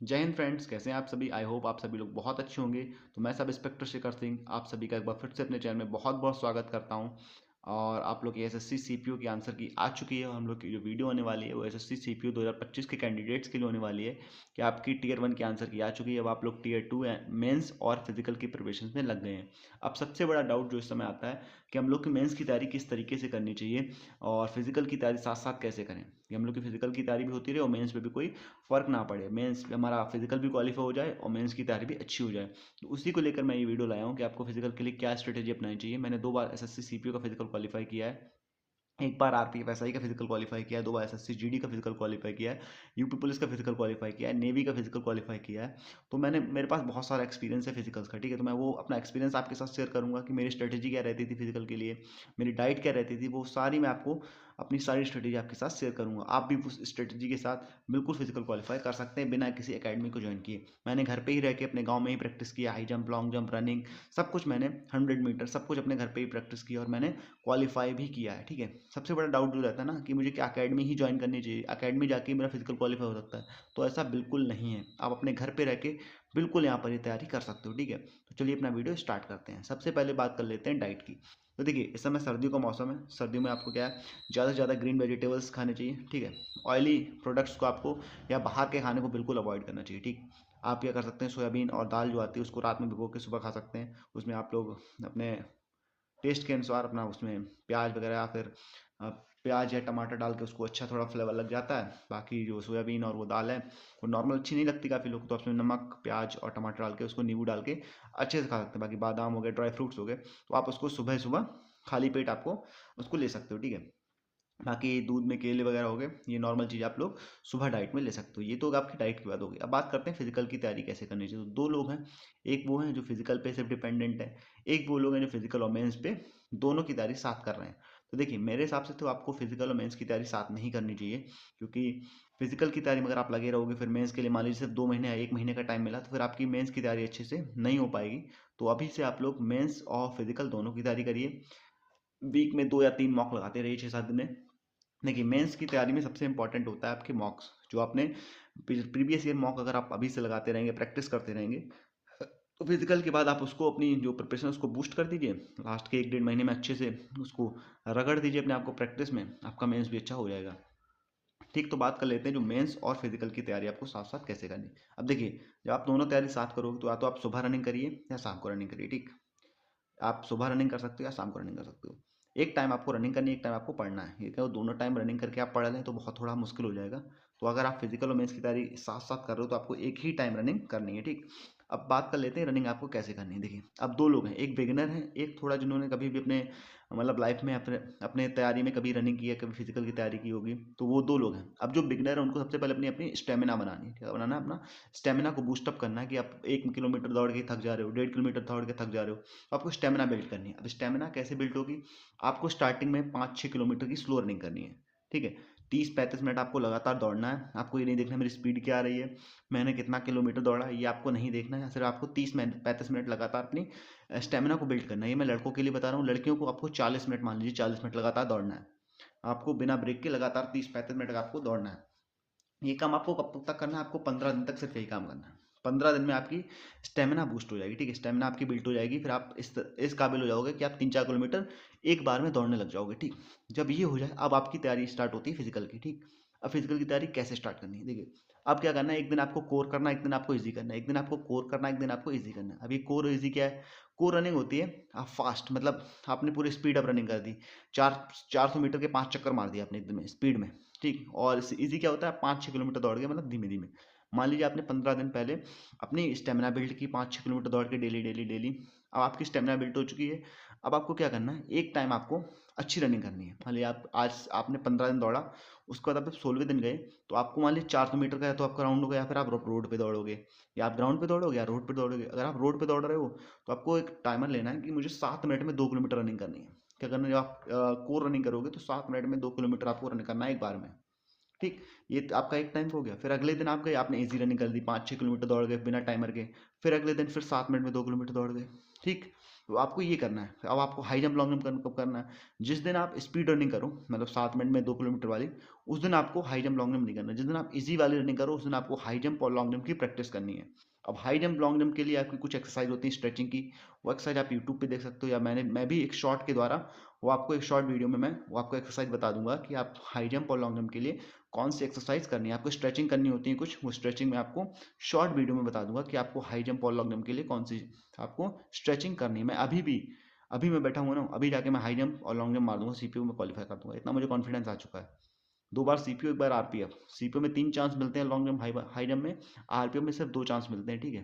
जय हिंद फ्रेंड्स, कैसे हैं आप सभी। आई होप आप सभी लोग बहुत अच्छे होंगे। तो मैं सब इंस्पेक्टर शेखर सिंह आप सभी का एक बार फिर से अपने चैनल में बहुत बहुत स्वागत करता हूं। और आप लोग की एसएससी सीपीयू की आंसर की आ चुकी है और हम लोग की जो वीडियो होने वाली है वो एसएससी सीपीयू 2025 के कैंडिडेट्स के लिए होने वाली है कि आपकी टीयर 1 की आंसर की आ चुकी है। अब आप लोग टीयर 2 मेंस और फिजिकल की प्रिपरेशन में लग गए हैं। अब सबसे बड़ा डाउट जो इस समय आता है कि हम लोग की मेंस की तैयारी किस तरीके से करनी चाहिए और फिजिकल की तैयारी साथ साथ कैसे करें कि हम लोग की फिजिकल की तैयारी भी होती रहे और मेंस में भी कोई फ़र्क ना पड़े, मेंस हमारा फिजिकल भी क्वालिफाई हो जाए और मेंस की तैयारी भी अच्छी हो जाए। तो उसी को लेकर मैं ये वीडियो लाया हूँ कि आपको फिजिकल के लिए क्या स्ट्रेटेजी अपनानी चाहिए। मैंने 2 बार एसएससी सीपीयू का फिजिकल क्वालिफाई किया है, एक बार आरपीएफ एसआई का फिजिकल क्वालिफाई किया है, 2 बार एसएससी जीडी का फिजिकल क्वालिफाई किया है, यूपी पुलिस का फिजिकल क्वालिफाई किया है, नेवी का फिजिकल क्वालिफाई किया है। तो मेरे पास बहुत सारा एक्सपीरियंस है फिजिकल्स का, ठीक है। तो मैं वो अपना एक्सपीरियंस आपके साथ शेयर करूंगा कि मेरी स्ट्रेटेजी क्या रहती थी फिजिकल के लिए, मेरी डाइट क्या रहती थी, वो सारी मैं आपको अपनी सारी स्ट्रेटेजी आपके साथ शेयर करूंगा। आप भी उस स्ट्रेटेजी के साथ बिल्कुल फिजिकल क्वालिफाई कर सकते हैं बिना किसी एकेडमी को ज्वाइन किए। मैंने घर पे ही रह के अपने गाँव में ही प्रैक्टिस किया, high jump, long jump, running, सब कुछ मैंने 100 मीटर सब कुछ अपने घर पे ही प्रैक्टिस किया और मैंने क्वालिफाई भी किया है, ठीक है। सबसे बड़ा डाउट जो रहता है ना कि मुझे क्या अकेडमी ही ज्वाइन करनी चाहिए, अकेडमी जाके मेरा फिजिकल क्वालिफाई हो सकता है, तो ऐसा बिल्कुल नहीं है। आप अपने घर पे रह के बिल्कुल यहाँ पर ये तैयारी कर सकते हो, ठीक है। तो चलिए अपना वीडियो स्टार्ट करते हैं। सबसे पहले बात कर लेते हैं डाइट की। तो देखिए, इस समय सर्दियों का मौसम है, सर्दियों में आपको क्या है, ज़्यादा से ज़्यादा ग्रीन वेजिटेबल्स खाने चाहिए, ठीक है। ऑयली प्रोडक्ट्स को आपको या बाहर के खाने को बिल्कुल अवॉइड करना चाहिए, ठीक। आप क्या कर सकते हैं, सोयाबीन और दाल जो आती है उसको रात में भिगो के सुबह खा सकते हैं। उसमें आप लोग अपने टेस्ट के अनुसार अपना उसमें प्याज वगैरह या फिर प्याज या टमाटर डाल के उसको अच्छा थोड़ा फ्लेवर लग जाता है। बाकी जो सोयाबीन और वो दाल है वो नॉर्मल अच्छी नहीं लगती काफ़ी लोग, तो उसमें नमक, प्याज और टमाटर डाल के उसको नींबू डाल के अच्छे से खा सकते हैं। बाकी बादाम हो गए, ड्राई फ्रूट्स हो गए, तो आप उसको सुबह सुबह खाली पेट आपको उसको ले सकते हो, ठीक है। बाकी दूध में केले वगैरह हो गए, ये नॉर्मल चीज़ आप लोग सुबह डाइट में ले सकते हो। ये तो आपकी डाइट की बात होगी। अब बात करते हैं फिजिकल की तैयारी कैसे करनी चाहिए। तो 2 लोग हैं, एक वो हैं जो फिजिकल पे सिर्फ डिपेंडेंट है, एक वो लोग हैं जो फिजिकल और मेंस पे दोनों की तैयारी साथ कर रहे हैं। तो देखिए, मेरे हिसाब से तो आपको फिजिकल और मेंस की तैयारी साथ नहीं करनी चाहिए, क्योंकि फिजिकल की तैयारी में अगर आप लगे रहोगे फिर मेंस के लिए मान लीजिए सिर्फ 2 महीने या 1 महीने का टाइम मिला, तो फिर आपकी मेंस की तैयारी अच्छे से नहीं हो पाएगी। तो अभी से आप लोग मेंस और फिजिकल दोनों की तैयारी करिए। वीक में 2 या 3 मॉक लगाते रहिए 6-7 दिन में। देखिए, मेंस की तैयारी में सबसे इंपॉर्टेंट होता है आपके मॉक्स, जो आपने प्रीवियस ईयर मॉक अगर आप अभी से लगाते रहेंगे, प्रैक्टिस करते रहेंगे, तो फिजिकल के बाद आप उसको अपनी जो प्रिपरेशन उसको बूस्ट कर दीजिए। लास्ट के 1-1.5 महीने में अच्छे से उसको रगड़ दीजिए अपने आप को प्रैक्टिस में, आपका मेंस भी अच्छा हो जाएगा, ठीक। तो बात कर लेते हैं जो मेंस और फिजिकल की तैयारी आपको साथ साथ कैसे करनी। अब देखिए, जब आप दोनों तैयारी साथ करोगे तो या तो आप सुबह रनिंग करिए या शाम को रनिंग करिए, ठीक। आप सुबह रनिंग कर सकते हो या शाम को रनिंग कर सकते हो। एक टाइम आपको रनिंग करनी है, एक टाइम आपको पढ़ना है। ये क्या दोनों टाइम रनिंग करके आप पढ़ लें तो बहुत थोड़ा मुश्किल हो जाएगा। तो अगर आप फिजिकल और मेंस की तैयारी साथ साथ कर रहे हो तो आपको एक ही टाइम रनिंग करनी है, ठीक। अब बात कर लेते हैं रनिंग आपको कैसे करनी है। देखिए, अब 2 लोग हैं, एक बिगिनर है, एक थोड़ा जिन्होंने कभी भी अपने मतलब लाइफ में अपने अपने तैयारी में कभी रनिंग की है, कभी फिजिकल की तैयारी की होगी। तो वो 2 लोग हैं। अब जो बिगिनर है उनको सबसे पहले अपनी अपनी स्टेमिना बनानी है, क्या बनाना है, अपना स्टेमिना को बूस्टअप करना है। कि आप 1 किलोमीटर दौड़ के थक जा रहे हो, 1.5 किलोमीटर दौड़ के थक जा रहे हो, तो आपको स्टेमिना बिल्ड करनी है। अब स्टेमिना कैसे बिल्ड होगी, आपको स्टार्टिंग में 5-6 किलोमीटर की स्लो रनिंग करनी है, ठीक है। 30-35 मिनट आपको लगातार दौड़ना है। आपको ये नहीं देखना मेरी स्पीड क्या आ रही है, मैंने कितना किलोमीटर दौड़ा, ये आपको नहीं देखना है। सिर्फ आपको 30-35 मिनट लगातार अपनी स्टेमिना को बिल्ड करना है। ये मैं लड़कों के लिए बता रहा हूँ, लड़कियों को आपको 40 मिनट, मान लीजिए 40 मिनट लगातार दौड़ना है। आपको बिना ब्रेक के लगातार 30-35 मिनट आपको दौड़ना है। ये काम आपको कब तक करना है, आपको 15 दिन तक सिर्फ यही काम करना है। 15 दिन में आपकी स्टेमिना बूस्ट हो जाएगी, ठीक है। स्टेमिना आपकी बिल्ट हो जाएगी, फिर आप इस काबिल हो जाओगे कि आप 3-4 किलोमीटर एक बार में दौड़ने लग जाओगे, ठीक। जब ये हो जाए अब आपकी तैयारी स्टार्ट होती है फिजिकल की, ठीक। अब फिजिकल की तैयारी कैसे स्टार्ट करनी है, देखिए। अब क्या करना है, एक दिन आपको कोर करना है, एक दिन आपको इजी करना है, एक दिन आपको कोर करना है, एक दिन आपको इजी करना है। अभी कोर इजी क्या है, कोर रनिंग होती है आप फास्ट, मतलब आपने पूरी स्पीड अप रनिंग कर दी, 400 मीटर के 5 चक्कर मार दिए आपने एकदम स्पीड में, ठीक। और इजी क्या होता है, 5-6 किलोमीटर दौड़ गए, मतलब धीमे धीमे। मान लीजिए आपने 15 दिन पहले अपनी स्टेमिना बिल्ड की, 5-6 किलोमीटर दौड़ के डेली डेली डेली। अब आपकी स्टेमिना बिल्ड हो चुकी है। अब आपको क्या करना है, एक टाइम आपको अच्छी रनिंग करनी है। मान लीजिए आप आज आपने 15 दिन दौड़ा, उसके बाद आप 16वें दिन गए, तो आपको मान लीजिए 400 मीटर का है तो आपका राउंड होगा, या फिर आप रोड पे दौड़ोगे, या आप ग्राउंड पे दौड़ोगे या रोड पे दौड़ोगे। अगर आप रोड पे दौड़ रहे हो तो आपको एक टाइमर लेना है कि मुझे 7 मिनट में 2 किलोमीटर रनिंग करनी है। क्या करना है, जब आप कोर रनिंग करोगे तो 7 मिनट में 2 किलोमीटर आपको रनिंग करना है एक बार में, ठीक। ये तो आपका एक टाइम हो गया। फिर अगले दिन आप गए, आपने इजी रनिंग कर दी, 5-6 किलोमीटर दौड़ गए बिना टाइमर के। फिर अगले दिन फिर 7 मिनट में 2 किलोमीटर दौड़ गए, ठीक। तो आपको ये करना है। अब आपको हाई जंप लॉन्ग जंप कब करना है, जिस दिन आप स्पीड रनिंग करो, मतलब 7 मिनट में 2 किलोमीटर वाली, उस दिन आपको हाई जंप लॉन्ग जंप नहीं करना। जिस दिन आप इजी वाली रनिंग करो, उस दिन आपको हाई जंप और लॉन्ग जंप की प्रैक्टिस करनी है। अब हाई जंप लॉन्ग जंप के लिए आपकी कुछ एक्सरसाइज होती है स्ट्रेचिंग की, वो एक्सरसाइज आप यूट्यूब पे देख सकते हो, या मैं भी एक शॉर्ट के द्वारा वो आपको एक शॉर्ट वीडियो में मैं वो आपको एक्सरसाइज बता दूंगा कि आप हाई जंप और लॉन्ग जंप के लिए कौन सी एक्सरसाइज करनी है। आपको स्ट्रेचिंग करनी होती है कुछ, वो स्ट्रेचिंग में आपको शॉर्ट वीडियो में बता दूंगा कि आपको हाई जंप और लॉन्ग जंप के लिए कौन सी आपको स्ट्रेचिंग करनी है। मैं अभी मैं बैठा हुआ ना, अभी जाके मैं हाई जंप और लॉन्ग जंप मार दूंगा, सीपीयू में क्वालिफाई कर दूंगा, इतना मुझे कॉन्फिडेंस आ चुका है। 2 बार सीपीयू, 1 बार आरपीएफ। सीपीयू में 3 चांस मिलते हैं लॉन्ग जंप हाई जंप में, आरपीएफ में सिर्फ 2 चांस मिलते हैं, ठीक है।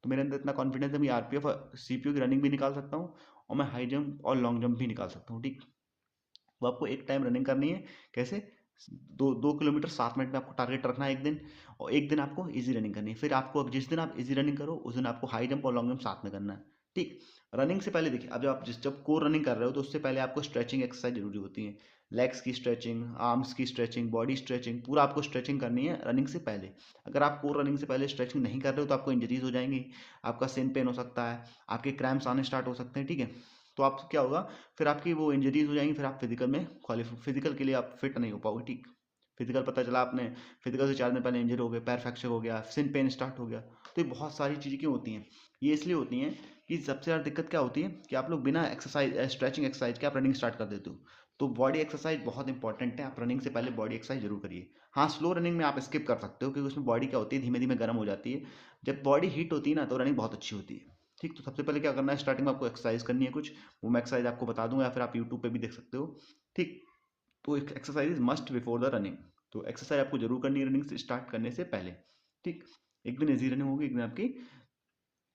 तो मेरे अंदर इतना कॉन्फिडेंस है, मैं आरपीएफ सीपीयू की रनिंग भी निकाल सकता हूँ और मैं हाई जंप और लॉन्ग जंप भी निकाल सकता हूँ, ठीक। तो आपको एक टाइम रनिंग करनी है, कैसे, 2 किलोमीटर 7 मिनट में आपको टारगेट रखना है एक दिन, और एक दिन आपको इजी रनिंग करनी है। फिर आपको जिस दिन आप इजी रनिंग करो, उस दिन आपको हाई जंप और लॉन्ग जंप साथ में करना है, ठीक। रनिंग से पहले देखिए, अब जब कोर रनिंग कर रहे हो, तो उससे पहले आपको स्ट्रेचिंग एक्सरसाइज जरूरी होती है। लेग्स की स्ट्रेचिंग, आर्म्स की स्ट्रेचिंग, बॉडी स्ट्रेचिंग, पूरा आपको स्ट्रेचिंग करनी है रनिंग से पहले। अगर आप कोर रनिंग से पहले स्ट्रेचिंग नहीं कर रहे हो, तो आपको इंजरीज हो जाएंगी, आपका सिन पेन हो सकता है, आपके क्रैम्प्स आने स्टार्ट हो सकते हैं, ठीक है। तो आप क्या होगा, फिर आपकी वो इंजरीज हो जाएंगी, फिर आप फिजिकल के लिए आप फिट नहीं हो पाओगे, ठीक। फिजिकल पता चला आपने फिजिकल से 4 दिन पहले इंजर हो गए, पैर फ्रैक्चर हो गया, सिन पेन स्टार्ट हो गया। तो ये बहुत सारी चीज़ें क्यों होती हैं, ये इसलिए होती हैं कि सबसे ज़्यादा दिक्कत क्या होती है कि आप लोग बिना एक्सरसाइज स्ट्रेचिंग एक्सरसाइज के आप रनिंग स्टार्ट कर देते हो। तो बॉडी एक्सरसाइज बहुत इंपॉर्टेंट है, आप रनिंग से पहले बॉडी एक्सरसाइज जरूर करिए। हाँ, स्लो रनिंग में आप स्किप कर सकते हो, क्योंकि उसमें बॉडी क्या होती है, धीमे धीमे गर्म हो जाती है। जब बॉडी हीट होती है ना, तो रनिंग बहुत अच्छी होती है, ठीक। तो सबसे पहले क्या करना है, स्टार्टिंग में आपको एक्सरसाइज करनी है कुछ, वो मैं एक्सरसाइज आपको बता दूंगा, या फिर आप यूट्यूब पे भी देख सकते हो, ठीक। तो exercise is must before the running. तो एक्सरसाइज आपको जरूर करनी है रनिंग से स्टार्ट करने से पहले, ठीक। एक दिन इजी रनिंग होगी, एक दिन आपकी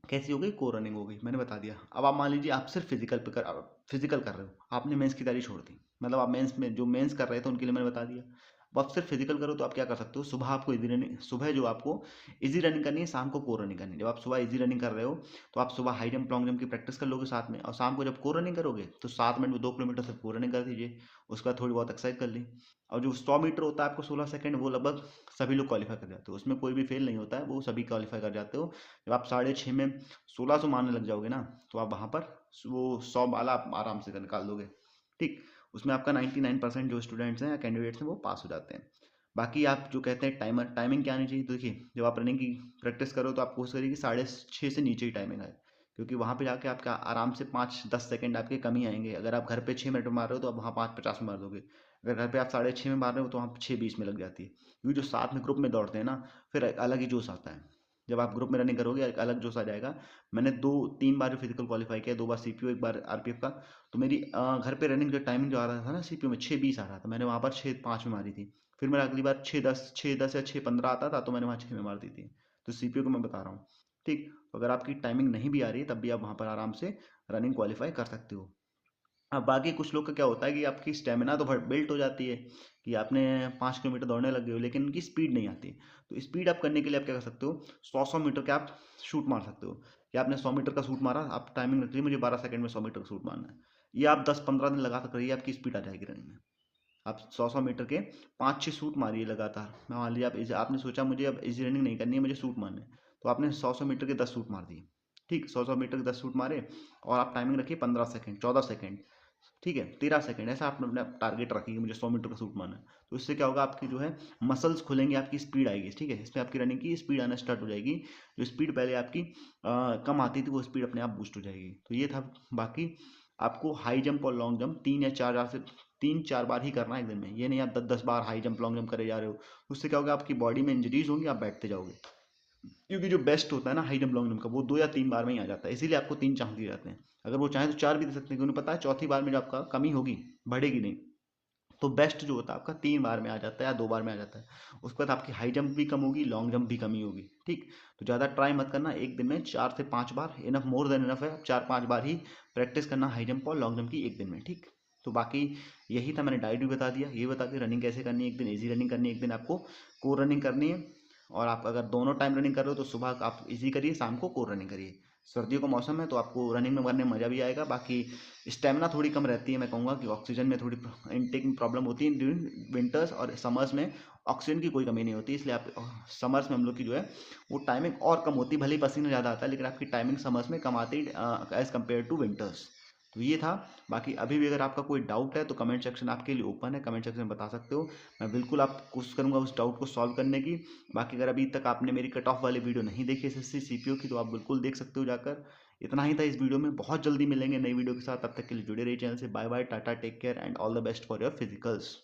कैसी हो गई, को रनिंग हो गई, मैंने बता दिया। अब आप मान लीजिए आप सिर्फ फिजिकल कर रहे हो, आपने मेंस की तैयारी छोड़ दी, मतलब आप मेंस में जो मेंस कर रहे थे उनके लिए मैंने बता दिया। अब आप सिर्फ फिजिकल करो, तो आप क्या कर सकते हो, सुबह आपको इजी रनिंग, सुबह जो आपको इजी रनिंग करनी है, शाम को कोर रनिंग करनी है। जब आप सुबह इजी रनिंग कर रहे हो, तो आप सुबह हाई जंप लॉन्ग जंप की प्रैक्टिस कर लोगे साथ में, और शाम को जब कोर रनिंग करोगे, तो 7 मिनट में 2 किलोमीटर सिर्फ कोर रनिंग कर दीजिए। उसके बाद थोड़ी बहुत एक्सरसाइज कर ली। और जो 100 मीटर होता है आपको 16 सेकंड, वो लगभग सभी लोग क्वालिफाई कर जाते हो, उसमें कोई भी फेल नहीं होता है, वो सभी क्वालिफाई कर जाते हो। जब आप 6:30 में 1600 मारने लग जाओगे ना, तो आप वहाँ पर वो 100 बाला आप आराम से निकाल दोगे, ठीक। उसमें आपका 99% जो स्टूडेंट्स हैं या कैंडिडेट्स हैं वो पास हो जाते हैं। बाकी आप जो कहते हैं टाइमिंग क्या आनी चाहिए, तो देखिए, जब आप रनिंग की प्रैक्टिस करो, तो आप कोशिश करिए कि 6:30 से नीचे ही टाइमिंग आए, क्योंकि वहाँ पे जाके आपका आराम से 5-10 सेकंड आपके कमी आएंगे। अगर आप घर पे 6 मिनट में मार रहे हो, तो आप वहाँ 5:50 में मार दोगे। अगर घर पे आप 6:30 में मार रहे हो, तो वहाँ 6:20 में लग जाती है, क्योंकि जो साथ में ग्रुप में दौड़ते हैं ना, फिर एक अलग ही जोश आता है। जब आप ग्रुप में रनिंग करोगे, एक अलग जोश आ जाएगा। मैंने 2-3 बार फिजिकल क्वालिफाई किया, 2 बार सीपीयू, 1 बार आरपीएफ का। तो मेरी घर पे रनिंग जो टाइमिंग जो आ रहा था ना सीपीयू में, 6:20 आ रहा था, मैंने वहाँ पर 6:05 में मारी थी। फिर मेरा अगली बार 6:10 या 6:15 आता था, तो मैंने वहाँ 6 में मार दी थी। तो सीपीयू को मैं बता रहा हूँ, ठीक। तो अगर आपकी टाइमिंग नहीं भी आ रही है, तब भी आप वहाँ पर आराम से रनिंग क्वालिफाई कर सकते हो। अब बाकी कुछ लोग का क्या होता है कि आपकी स्टेमिना तो बिल्ट हो जाती है, कि आपने 5 किलोमीटर दौड़ने लग गए हो, लेकिन उनकी स्पीड नहीं आती। तो स्पीड अप करने के लिए आप क्या कर सकते हो, 100-100 मीटर का आप शूट मार सकते हो। कि आपने 100 मीटर का शूट मारा, आप टाइमिंग रख ली, मुझे 12 सेकंड में 100 मीटर का शूट मारना है। ये आप 10-15 दिन लगा कर करिए, आपकी स्पीड आ जाएगी रनिंग में। आप 100-100 मीटर के 5-6 शूट मारिए लगातार। मैं मान लीजिए आपने सोचा मुझे अब इजी रनिंग नहीं करनी है, मुझे शूट मारने हैं, तो आपने 100-100 मीटर के 10 शूट मार दिए, ठीक। 100-100 मीटर के 10 शूट मारे, और आप टाइमिंग रखिए 15 सेकंड, 14 सेकंड, ठीक है, 13 सेकंड, ऐसा आपने अपना टारगेट रखिए कि मुझे 100 मीटर का शूट मारना है। तो इससे क्या होगा, आपकी जो है मसल्स खुलेंगे, आपकी स्पीड आएगी, ठीक है। इसमें आपकी रनिंग की स्पीड आना स्टार्ट हो जाएगी। जो स्पीड पहले आपकी कम आती थी, वो स्पीड अपने आप बूस्ट हो जाएगी। तो ये था। बाकी आपको हाई जंप और लॉन्ग जंप 3 या 4 बार ही करना है एक दिन में। ये नहीं आप 10-10 बार हाई जंप लॉन्ग जंप करे जा रहे हो, उससे क्या होगा, आपकी बॉडी में इंजरीज होंगी, आप बैठते जाओगे। क्योंकि जो बेस्ट होता है ना हाई जंप लॉन्ग जंप का, वो 2 या 3 बार में ही आ जाता है, इसीलिए आपको 3 चांस दिए जाते हैं। अगर वो चाहे तो 4 भी दे सकते हैं, क्योंकि उन्हें पता है चौथी बार में जो आपका कमी होगी, बढ़ेगी नहीं। तो बेस्ट जो होता है आपका 3 बार में आ जाता है या 2 बार में आ जाता है। उसके बाद आपकी हाई जंप भी कम होगी, लॉन्ग जंप भी कमी होगी, ठीक। तो ज़्यादा ट्राई मत करना, एक दिन में 4 से 5 बार इनफ, मोर देन इनफ है। आप 4-5 बार ही प्रैक्टिस करना हाई जंप और लॉन्ग जंप की एक दिन में, ठीक। तो बाकी यही था, मैंने डाइट भी बता दिया, ये बता दिया रनिंग कैसे करनी है। एक दिन ईजी रनिंग करनी है, एक दिन आपको कोर रनिंग करनी है। और आप अगर दोनों टाइम रनिंग कर रहे हो, तो सुबह आप इजी करिए, शाम को कोर रनिंग करिए। सर्दियों का मौसम है, तो आपको रनिंग में करने में मज़ा भी आएगा। बाकी स्टेमिना थोड़ी कम रहती है, मैं कहूँगा कि ऑक्सीजन में थोड़ी इनटेक में प्रॉब्लम होती है ड्यूरिंग विंटर्स और समर्स में। ऑक्सीजन की कोई कमी नहीं होती, इसलिए आप समर्स में हम लोग की जो है वो टाइमिंग और कम होती है। भले ही पसीना ज़्यादा आता है लेकिन आपकी टाइमिंग समर्स में कम आती है एज़ कम्पेयर टू विंटर्स। तो ये था। बाकी अभी भी अगर आपका कोई डाउट है तो कमेंट सेक्शन आपके लिए ओपन है, कमेंट सेक्शन में बता सकते हो। मैं बिल्कुल आप कोशिश करूंगा उस डाउट को सॉल्व करने की। बाकी अगर अभी तक आपने मेरी कट ऑफ वाली वीडियो नहीं देखी एसएससी सीपीओ की तो आप बिल्कुल देख सकते हो जाकर। इतना ही था इस वीडियो में, बहुत जल्दी मिलेंगे नई वीडियो के साथ, तब तक के लिए जुड़े रहिए चैनल से। Bye bye, tata, take care and all the best for your physicals.